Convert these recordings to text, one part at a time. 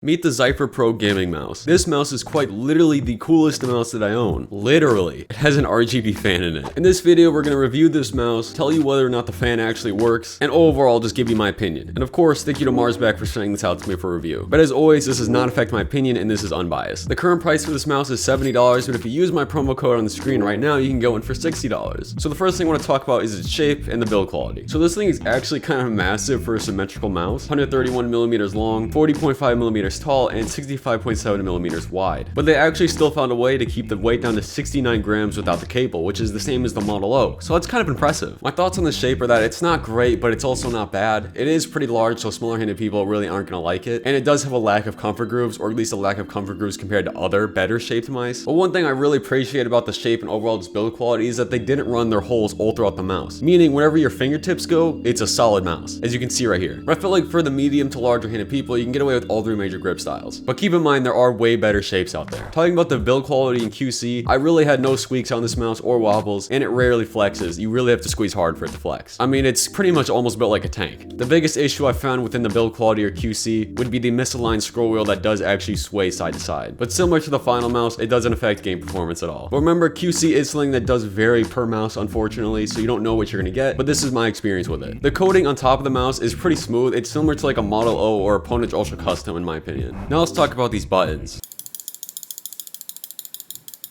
Meet the Zypher Pro gaming mouse. This mouse is quite literally the coolest mouse that I own. Literally. It has an RGB fan in it. In this video, we're going to review this mouse, tell you whether or not the fan actually works, and overall just give you my opinion. And of course, thank you to Marsback for sending this out to me for review. But as always, this does not affect my opinion and this is unbiased. The current price for this mouse is $70, but if you use my promo code on the screen right now, you can go in for $60. So the first thing I want to talk about is its shape and the build quality. So this thing is actually kind of massive for a symmetrical mouse. 131 millimeters long, 40.5 millimeters tall, and 65.7 millimeters wide. But they actually still found a way to keep the weight down to 69 grams without the cable, which is the same as the Model O. So that's kind of impressive. My thoughts on the shape are that it's not great, but it's also not bad. It is pretty large, so smaller handed people really aren't gonna like it. And it does have a lack of comfort grooves, or at least a lack of comfort grooves compared to other better shaped mice. But one thing I really appreciate about the shape and overall just build quality is that they didn't run their holes all throughout the mouse. Meaning wherever your fingertips go, it's a solid mouse, as you can see right here. But I feel like for the medium to larger handed people, you can get away with all three major grip styles. But keep in mind, there are way better shapes out there. Talking about the build quality and QC, I really had no squeaks on this mouse or wobbles, and it rarely flexes. You really have to squeeze hard for it to flex. I mean, it's pretty much almost built like a tank. The biggest issue I found within the build quality or QC would be the misaligned scroll wheel that does actually sway side to side. But similar to the final mouse, it doesn't affect game performance at all. But remember, QC is something that does vary per mouse, unfortunately, so you don't know what you're gonna get, but this is my experience with it. The coating on top of the mouse is pretty smooth. It's similar to like a Model O or a Ponage Ultra Custom in my opinion. Now let's talk about these buttons.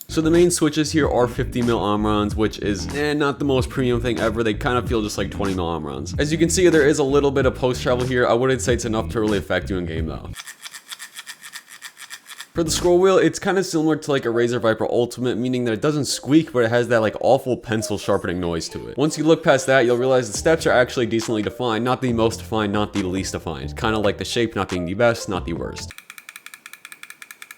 So the main switches here are 50 mil omrons, which is not the most premium thing ever. They kind of feel just like 20 mil omrons. As you can see, there is a little bit of post travel here. I wouldn't say it's enough to really affect you in game though. For the scroll wheel, it's kind of similar to like a Razer Viper Ultimate, meaning that it doesn't squeak, but it has that like awful pencil sharpening noise to it. Once you look past that, you'll realize the steps are actually decently defined, not the most defined, not the least defined. Kind of like the shape not being the best, not the worst.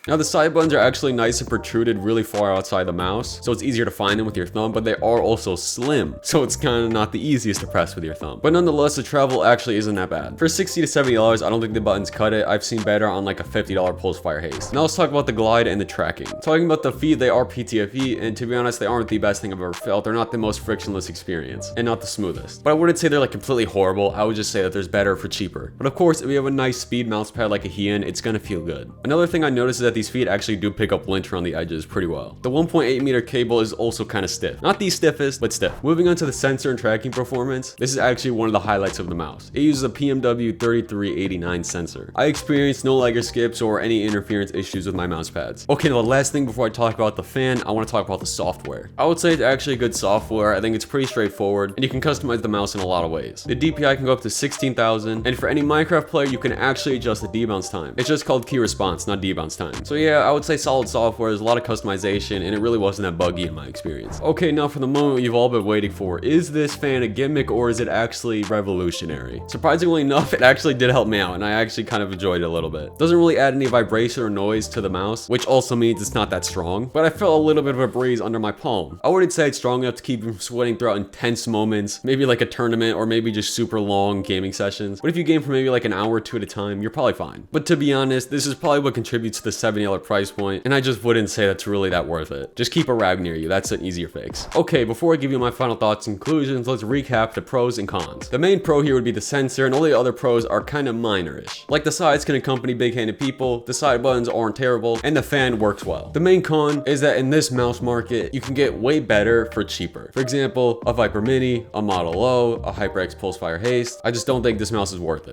Now the side buttons are actually nice and protruded really far outside the mouse, so it's easier to find them with your thumb, but they are also slim, so it's kind of not the easiest to press with your thumb. But nonetheless, the travel actually isn't that bad. For $60 to $70, I don't think the buttons cut it. I've seen better on like a $50 Pulse Fire Haste. Now let's talk about the glide and the tracking. Talking about the feet, they are PTFE, and to be honest, they aren't the best thing I've ever felt. They're not the most frictionless experience, and not the smoothest. But I wouldn't say they're like completely horrible. I would just say that there's better for cheaper. But of course, if you have a nice speed mouse pad like a Heian, it's gonna feel good. Another thing I noticed is that these feet actually do pick up lint around the edges pretty well. The 1.8 meter cable is also kind of stiff. Not the stiffest, but stiff. Moving on to the sensor and tracking performance, this is actually one of the highlights of the mouse. It uses a PMW 3389 sensor. I experienced no lag or skips or any interference issues with my mouse pads. Okay, now the last thing before I talk about the fan, I want to talk about the software. I would say it's actually good software. I think it's pretty straightforward, and you can customize the mouse in a lot of ways. The DPI can go up to 16,000, and for any Minecraft player, you can actually adjust the debounce time. It's just called key response, not debounce time. So yeah, I would say solid software. There's a lot of customization, and it really wasn't that buggy in my experience. Okay, now for the moment you've all been waiting for. Is this fan a gimmick, or is it actually revolutionary? Surprisingly enough, it actually did help me out, and I actually kind of enjoyed it a little bit. Doesn't really add any vibration or noise to the mouse, which also means it's not that strong, but I felt a little bit of a breeze under my palm. I wouldn't say it's strong enough to keep you from sweating throughout intense moments, maybe like a tournament, or maybe just super long gaming sessions. But if you game for maybe like an hour or two at a time, you're probably fine. But to be honest, this is probably what contributes to the $70 price point, and I just wouldn't say that's really that worth it. Just keep a rag near you. That's an easier fix. Okay, before I give you my final thoughts and conclusions, let's recap the pros and cons. The main pro here would be the sensor, and all the other pros are kind of minor-ish. Like the sides can accompany big-handed people, the side buttons aren't terrible, and the fan works well. The main con is that in this mouse market, you can get way better for cheaper. For example, a Viper Mini, a Model O, a HyperX Pulse Fire Haste. I just don't think this mouse is worth it.